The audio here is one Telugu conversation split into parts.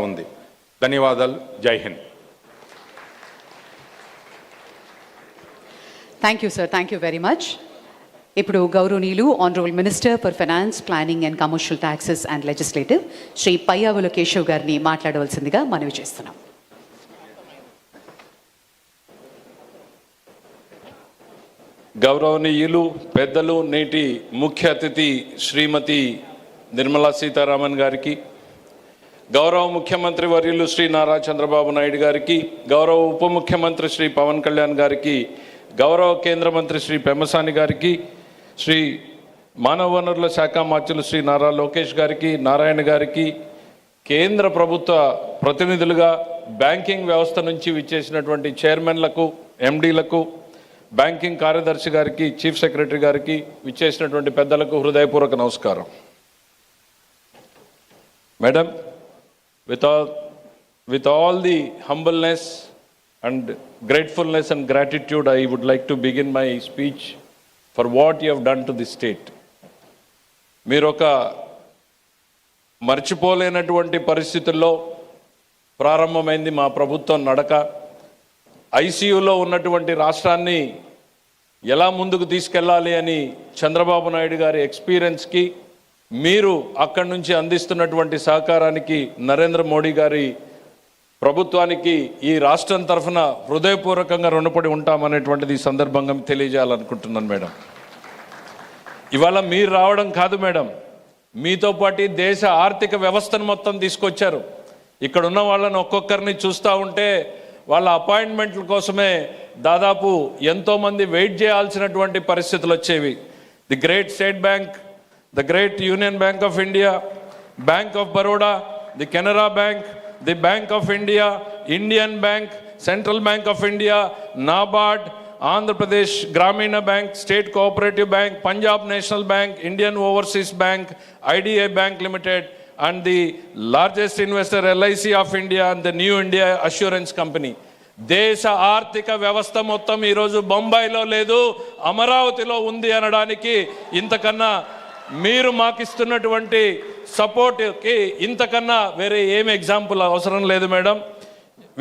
ఉంది. ధన్యవాదాలు. Jai Hind. Thank you sir, thank you very much. ఇప్పుడు గౌరవనీయులు honourable minister for finance, planning and commercial taxes and legislative Shri Payyavula Keshav గారిని మాట్లాడవలసిందిగా మనవి చేస్తున్నాం. గౌరవనీయులు పెద్దలు, నేటి ముఖ్య అతిథి శ్రీమతి నిర్మలా సీతారామన్ గారికి, గౌరవ ముఖ్యమంత్రి వర్యులు శ్రీ నారా చంద్రబాబు నాయుడు గారికి, గౌరవ ఉప ముఖ్యమంత్రి శ్రీ పవన్ కళ్యాణ్ గారికి, గౌరవ కేంద్ర మంత్రి శ్రీ పెమ్మసాని గారికి, శ్రీ మానవ వనరుల శాఖ మంత్రులు శ్రీ నారా లోకేష్ గారికి, నారాయణ గారికి, కేంద్ర ప్రభుత్వ ప్రతినిధులుగా బ్యాంకింగ్ వ్యవస్థ నుంచి విచ్చేసినటువంటి చైర్మన్లకు, ఎండీలకు, బ్యాంకింగ్ కార్యదర్శి గారికి, చీఫ్ సెక్రటరీ గారికి, విచ్చేసినటువంటి పెద్దలకు హృదయపూర్వక నమస్కారం. Madam, with all the humbleness and gratefulness and gratitude, I would like to begin my speech for what you have done to the state. మీరు ఒక మర్చిపోలేనటువంటి పరిస్థితుల్లో ప్రారంభమైంది మా ప్రభుత్వం నడక. ఐసీయూలో ఉన్నటువంటి రాష్ట్రాన్ని ఎలా ముందుకు తీసుకెళ్ళాలి అని చంద్రబాబు నాయుడు గారి ఎక్స్పీరియన్స్కి, మీరు అక్కడి నుంచి అందిస్తున్నటువంటి సహకారానికి నరేంద్ర మోడీ గారి ప్రభుత్వానికి ఈ రాష్ట్రం తరఫున హృదయపూర్వకంగా రుణపడి ఉంటామనేటువంటిది ఈ సందర్భంగా తెలియజేయాలనుకుంటున్నాను. మేడం, ఇవాళ మీరు రావడం కాదు మేడం, మీతో పాటు దేశ ఆర్థిక వ్యవస్థను మొత్తం తీసుకొచ్చారు. ఇక్కడ ఉన్న వాళ్ళని ఒక్కొక్కరిని చూస్తూ ఉంటే వాళ్ళ అపాయింట్మెంట్ల కోసమే దాదాపు ఎంతోమంది వెయిట్ చేయాల్సినటువంటి పరిస్థితులు వచ్చేవి. The great State Bank, the great Union Bank of India, Bank of Baroda, the Canara Bank, the Bank of India, Indian Bank, Central Bank of India, NABARD, Andhra Pradesh Grameena bank, State Cooperative Bank, Punjab National Bank, Indian Overseas Bank, IDBI bank limited, and the largest investor LIC of India and the New India Assurance Company. దేశ ఆర్థిక వ్యవస్థ మొత్తం ఈరోజు బొంబాయిలో లేదు, అమరావతిలో ఉంది అనడానికి ఇంతకన్నా మీరు మాకు ఇస్తున్నటువంటి సపోర్ట్కి ఇంతకన్నా వేరే ఏం ఎగ్జాంపుల్ అవసరం లేదు madam.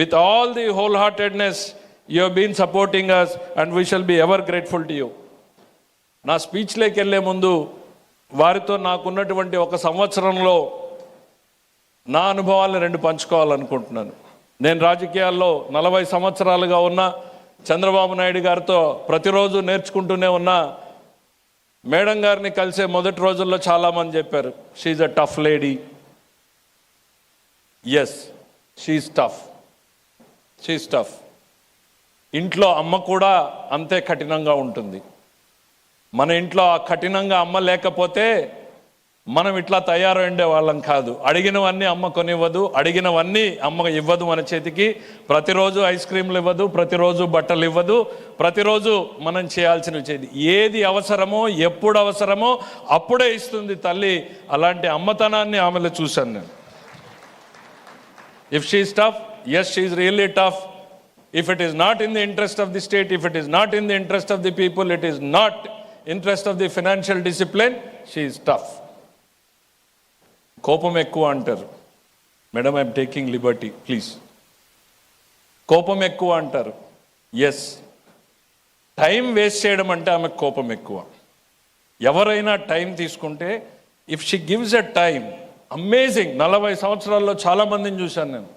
With all the whole heartedness you have been supporting us and we shall be ever grateful to you. నా స్పీచ్లోకి వెళ్ళే ముందు వారితో నాకున్నటువంటి ఒక సంవత్సరంలో నా అనుభవాలను 2 పంచుకోవాలనుకుంటున్నాను. నేను రాజకీయాల్లో 40 సంవత్సరాలుగా ఉన్న చంద్రబాబు నాయుడు గారితో ప్రతిరోజు నేర్చుకుంటూనే ఉన్నా. మేడం గారిని కలిసే మొదటి రోజుల్లో చాలామంది చెప్పారు, she's a tough lady. Yes, she's tough, she's tough. ఇంట్లో అమ్మ కూడా అంతే కఠినంగా ఉంటుంది. మన ఇంట్లో ఆ కఠినంగా అమ్మ లేకపోతే మనం ఇట్లా తయారైండే వాళ్ళం కాదు. అడిగినవన్నీ అమ్మ కొనివ్వదు, అడిగినవన్నీ అమ్మ ఇవ్వదు మన చేతికి. ప్రతిరోజు ఐస్ క్రీమ్లు ఇవ్వదు, ప్రతిరోజు బట్టలు ఇవ్వదు, ప్రతిరోజు మనం చేయాల్సినవి చేది. ఏది అవసరమో ఎప్పుడు అవసరమో అప్పుడే ఇస్తుంది తల్లి. అలాంటి అమ్మతనాన్ని ఆమెలో చూశాను నేను. If she is tough, yes she is really tough. If it is not in the interest of the state, if it is not in the interest of the people, it is not interest of the financial discipline, she is tough. కోపం ఎక్కువ అంటారు madam, I'm taking Liberty please. కోపం ఎక్కువ అంటారు. ఎస్, టైం వేస్ట్ చేయడం అంటే ఆమెకు కోపం ఎక్కువ. ఎవరైనా టైం తీసుకుంటే, if she gives a time, amazing. 40 సంవత్సరాల్లో చాలామందిని చూశాను నేను.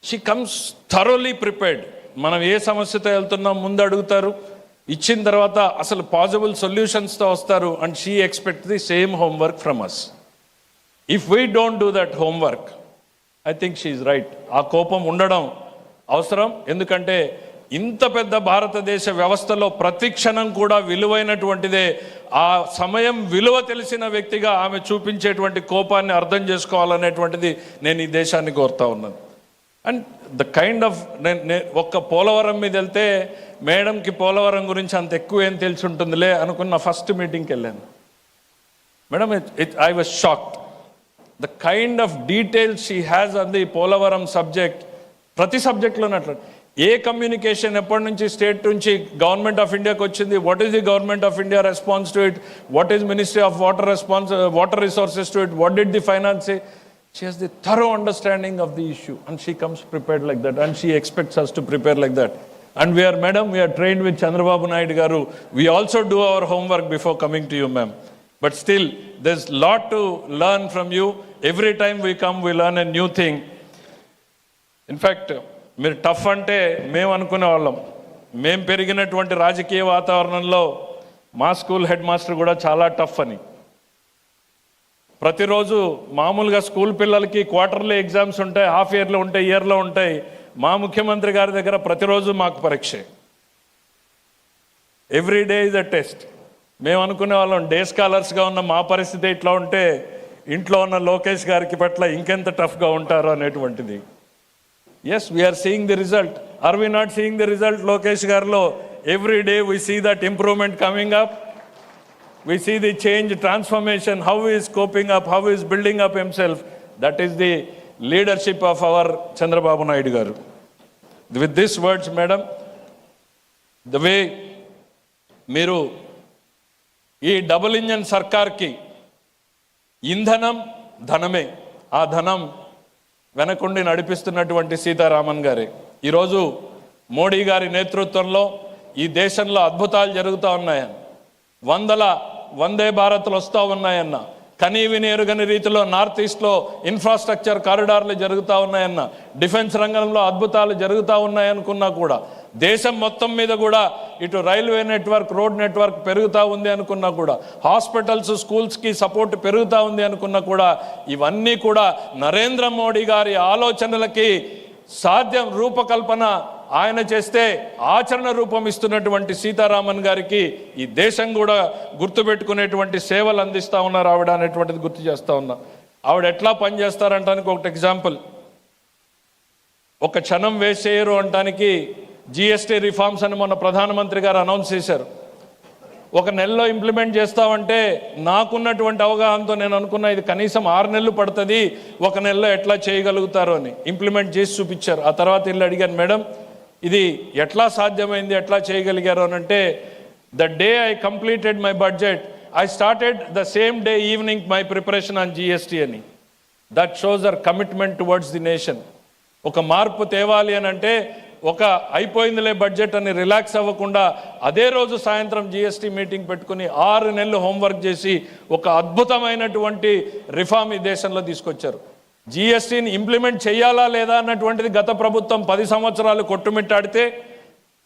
She comes thoroughly prepared. మనం ఏ సమస్యతో వెళ్తున్నాం ముందు అడుగుతారు, ఇచ్చిన తర్వాత అసలు పాసిబుల్ సొల్యూషన్స్తో వస్తారు. And she expect the same homework from us. If we don't do that homework, I think she is right. ఆ కోపం ఉండడం అవసరం. ఎందుకంటే ఇంత పెద్ద భారతదేశ వ్యవస్థలో ప్రతి క్షణం కూడా విలువైనటువంటిదే. ఆ సమయం విలువ తెలిసిన వ్యక్తిగా ఆమె చూపించేటువంటి కోపాన్ని అర్థం చేసుకోవాలనేటువంటిది నేను ఈ దేశాన్ని కోరుతా ఉన్నాను. అండ్ ద కైండ్ ఆఫ్ ఒక్క పోలవరం మీద వెళ్తే మేడంకి పోలవరం గురించి అంత ఎక్కువ ఏం తెలిసి ఉంటుందిలే అనుకున్న ఫస్ట్ మీటింగ్కి వెళ్ళాను. Madam, I was shocked the kind of details she has on the Polavaram subject. ప్రతి సబ్జెక్ట్లోనే అట్లా. ఏ కమ్యూనికేషన్ ఎప్పటి నుంచి స్టేట్ నుంచి గవర్నమెంట్ ఆఫ్ ఇండియాకి వచ్చింది, what is the government of India response to it, what is ministry of water resources to it, what did the finance. She has the thorough understanding of the issue and she comes prepared like that and she expects us to prepare like that. And we are trained with Chandrababu Naidu garu. We also do our homework before coming to you, ma'am. But still, there's a lot to learn from you. Every time we come, we learn a new thing. In fact, మీరు టఫ్ అంటే మేము అనుకునే వాళ్ళం. మేము పెరిగినటువంటి రాజకీయ వాతావరణంలో మా స్కూల్ హెడ్ మాస్టర్ కూడా చాలా టఫ్ అని. ప్రతిరోజు మామూలుగా స్కూల్ పిల్లలకి క్వార్టర్లీ ఎగ్జామ్స్ ఉంటాయి, హాఫ్ ఇయర్లో ఉంటాయి, ఇయర్లో ఉంటాయి. మా ముఖ్యమంత్రి గారి దగ్గర ప్రతిరోజు మాకు పరీక్ష. Every day is a test. మేము అనుకునే వాళ్ళం డే స్కాలర్స్గా ఉన్న మా పరిస్థితి ఇట్లా ఉంటే ఇంట్లో ఉన్న లోకేష్ గారికి పట్ల ఇంకెంత టఫ్గా ఉంటారో అనేటువంటిది. Yes, we are seeing the result. Are we not seeing the result Lokesh గారిలో? Every day we see that improvement coming up. We see the change, transformation, how he is coping up, how he is building up himself. That is the leadership of our Chandrababu Naidu garu. With these words, madam, the way మీరు ఈ డబుల్ ఇంజన్ సర్కార్కి ఇంధనం ధనమే, ఆ ధనం వెనకుండి నడిపిస్తున్నటువంటి సీతారామన్ గారే. ఈరోజు మోడీ గారి నేతృత్వంలో ఈ దేశంలో అద్భుతాలు జరుగుతూ ఉన్నాయని, వందే భారత్లు వస్తూ ఉన్నాయన్న, కనీవిని ఎరుగని రీతిలో నార్త్ ఈస్ట్లో ఇన్ఫ్రాస్ట్రక్చర్ కారిడార్లు జరుగుతూ ఉన్నాయన్న, డిఫెన్స్ రంగంలో అద్భుతాలు జరుగుతూ ఉన్నాయనుకున్నా కూడా, దేశం మొత్తం మీద కూడా ఇటు రైల్వే నెట్వర్క్, రోడ్ నెట్వర్క్ పెరుగుతూ ఉంది అనుకున్నా కూడా, హాస్పిటల్స్, స్కూల్స్కి సపోర్ట్ పెరుగుతూ ఉంది అనుకున్నా కూడా, ఇవన్నీ కూడా నరేంద్ర మోడీ గారి ఆలోచనలకి సాధ్యం రూపకల్పన ఆయన చేస్తే ఆచరణ రూపం ఇస్తున్నటువంటి సీతారామన్ గారికి ఈ దేశం కూడా గుర్తుపెట్టుకునేటువంటి సేవలు అందిస్తూ ఉన్నారు ఆవిడ అనేటువంటిది గుర్తు చేస్తూ ఉన్నా. ఆవిడ ఎట్లా పనిచేస్తారంటానికి ఒకటి ఎగ్జాంపుల్. ఒక క్షణం వేస్ట్ చేయరు అంటానికి జిఎస్టీ రిఫార్మ్స్ అని మొన్న ప్రధానమంత్రి గారు అనౌన్స్ చేశారు. ఒక నెలలో ఇంప్లిమెంట్ చేస్తామంటే నాకున్నటువంటి అవగాహనతో నేను అనుకున్నా ఇది కనీసం 6 నెలలు పడుతుంది, ఒక నెలలో ఎట్లా చేయగలుగుతారు అని ఇంప్లిమెంట్ చేసి చూపించారు. ఆ తర్వాత వీళ్ళు అడిగాను, మేడం ఇది ఎట్లా సాధ్యమైంది, ఎట్లా చేయగలిగారు అని అంటే, the day I completed my budget I started the same day evening my preparation on GST అని. That shows our commitment towards the nation. ఒక మార్పు తేవాలి అని అంటే ఒక అయిపోయిందిలే బడ్జెట్ అని రిలాక్స్ అవ్వకుండా అదే రోజు సాయంత్రం జిఎస్టీ మీటింగ్ పెట్టుకుని 6 నెలలు హోంవర్క్ చేసి ఒక అద్భుతమైనటువంటి రిఫార్మ్ ఈ దేశంలో తీసుకొచ్చారు. జిఎస్టీని ఇంప్లిమెంట్ చేయాలా లేదా అన్నటువంటిది గత ప్రభుత్వం 10 సంవత్సరాలు కొట్టుమిట్టాడితే,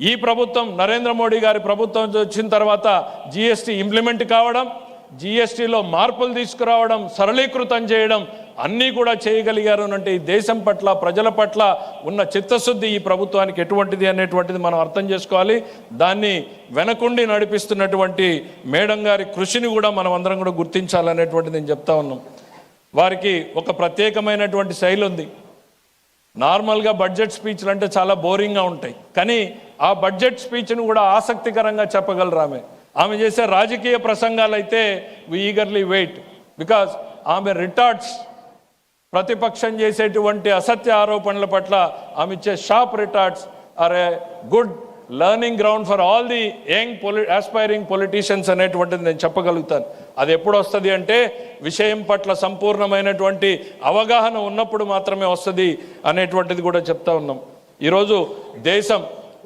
ఈ ప్రభుత్వం నరేంద్ర మోడీ గారి ప్రభుత్వం వచ్చిన తర్వాత జిఎస్టీ ఇంప్లిమెంట్ కావడం, జిఎస్టీలో మార్పులు తీసుకురావడం, సరళీకృతం చేయడం అన్నీ కూడా చేయగలిగారు అంటే ఈ దేశం పట్ల, ప్రజల పట్ల ఉన్న చిత్తశుద్ధి ఈ ప్రభుత్వానికి ఎటువంటిది అనేటువంటిది మనం అర్థం చేసుకోవాలి. దాన్ని వెనకుండి నడిపిస్తున్నటువంటి మేడం గారి కృషిని కూడా మనం అందరం కూడా గుర్తించాలనేటువంటిది నేను చెప్తా ఉన్నాం. వారికి ఒక ప్రత్యేకమైనటువంటి శైలి ఉంది. నార్మల్గా బడ్జెట్ స్పీచ్లు అంటే చాలా బోరింగ్గా ఉంటాయి, కానీ ఆ బడ్జెట్ స్పీచ్ను కూడా ఆసక్తికరంగా చెప్పగలరు ఆమె. ఆమె చేసే రాజకీయ ప్రసంగాలు అయితే వి ఈగర్లీ వెయిట్, బికాజ్ ఆమె రిటార్ట్స్ ప్రతిపక్షం చేసేటువంటి అసత్య ఆరోపణల పట్ల ఆమె ఇచ్చే sharp retorts are a good learning ground for all the young aspiring politicians అనేటువంటిది నేను చెప్పగలుగుతాను. అది ఎప్పుడు వస్తుంది అంటే విషయం పట్ల సంపూర్ణమైనటువంటి అవగాహన ఉన్నప్పుడు మాత్రమే వస్తుంది అనేటువంటిది కూడా చెప్తా ఉన్నాం. ఈరోజు దేశం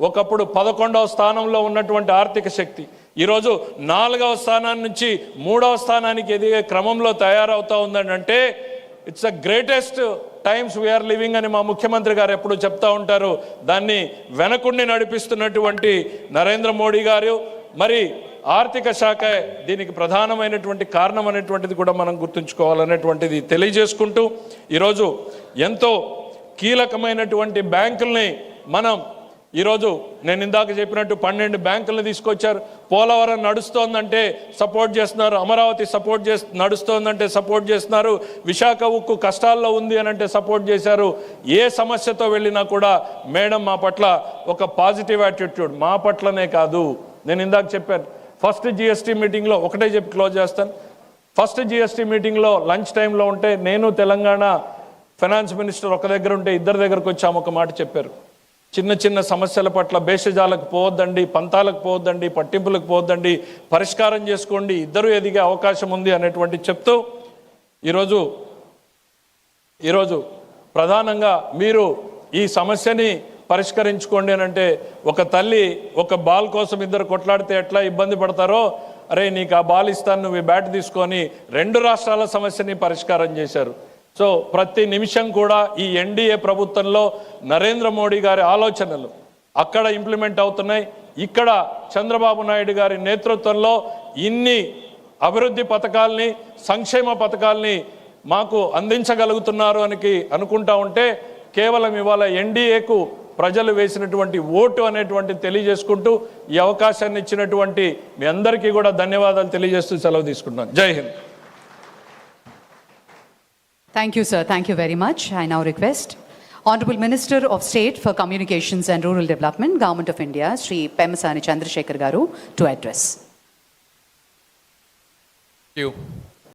ఒకప్పుడు 11వ స్థానంలో ఉన్నటువంటి ఆర్థిక శక్తి ఈరోజు 4వ స్థానాన్ని నుంచి 3వ స్థానానికి ఎదిగే క్రమంలో తయారవుతూ ఉందంటే it's the greatest times we are living అని మా ముఖ్యమంత్రి గారు ఎప్పుడు చెప్తా ఉంటారు. దాన్ని వెనకుండి నడిపిస్తున్నటువంటి నరేంద్ర మోడీ గారు, మరి ఆర్థిక శాఖ దీనికి ప్రధానమైనటువంటి కారణం అనేటువంటిది కూడా మనం గుర్తుంచుకోవాలనేటువంటిది తెలియజేసుకుంటూ, ఈరోజు ఎంతో కీలకమైనటువంటి బ్యాంకుల్ని మనం ఈరోజు నేను ఇందాక చెప్పినట్టు 12 బ్యాంకులను తీసుకొచ్చారు. పోలవరం నడుస్తోందంటే సపోర్ట్ చేస్తున్నారు, అమరావతి నడుస్తోందంటే సపోర్ట్ చేస్తున్నారు, విశాఖ ఉక్కు కష్టాల్లో ఉంది అని అంటే సపోర్ట్ చేశారు. ఏ సమస్యతో వెళ్ళినా కూడా మేడం మా పట్ల ఒక పాజిటివ్ యాటిట్యూడ్, మా పట్లనే కాదు. నేను ఇందాక చెప్పాను, ఫస్ట్ జిఎస్టీ మీటింగ్లో ఒకటే చెప్పి క్లోజ్ చేస్తాను. ఫస్ట్ జిఎస్టీ మీటింగ్లో లంచ్ టైంలో ఉంటే నేను తెలంగాణ ఫైనాన్స్ మినిస్టర్ ఒక దగ్గర ఉంటే ఇద్దరి దగ్గరకు వచ్చాము. ఒక మాట చెప్పారు, చిన్న చిన్న సమస్యల పట్ల భేషజాలకు పోవద్దండి, పంతాలకు పోవద్దండి, పట్టింపులకు పోవద్దండి, పరిష్కారం చేసుకోండి, ఇద్దరు ఎదిగే అవకాశం ఉంది అనేటువంటి చెప్తూ ఈరోజు ఈరోజు ప్రధానంగా మీరు ఈ సమస్యని పరిష్కరించుకోండి అని అంటే, ఒక తల్లి ఒక బాల్ కోసం ఇద్దరు కొట్లాడితే ఎట్లా ఇబ్బంది పడతారో, అరే నీకు ఆ బాల్ ఇస్తాను, నువ్వు ఈ బ్యాట్ తీసుకొని 2 రాష్ట్రాల సమస్యని పరిష్కారం చేశారు. సో ప్రతి నిమిషం కూడా ఈ ఎన్డీఏ ప్రభుత్వంలో నరేంద్ర మోడీ గారి ఆలోచనలు అక్కడ ఇంప్లిమెంట్ అవుతున్నాయి. ఇక్కడ చంద్రబాబు నాయుడు గారి నేతృత్వంలో ఇన్ని అభివృద్ధి పథకాల్ని, సంక్షేమ పథకాల్ని మాకు అందించగలుగుతున్నారు అని అనుకుంటా ఉంటే, కేవలం ఇవాళ ఎన్డీఏకు ప్రజలు వేసినటువంటి ఓటు అనేటువంటి తెలియజేసుకుంటూ ఈ అవకాశాన్ని ఇచ్చినటువంటి మీ అందరికీ కూడా ధన్యవాదాలు తెలియజేస్తూ సెలవు తీసుకుంటున్నాను. జై Hind. Thank you, sir. Thank you very much. I now request Honorable Minister of State for Communications and Rural Development, Government of India, Shri Pemmasani Chandrasekhar Garu, to address. Thank you.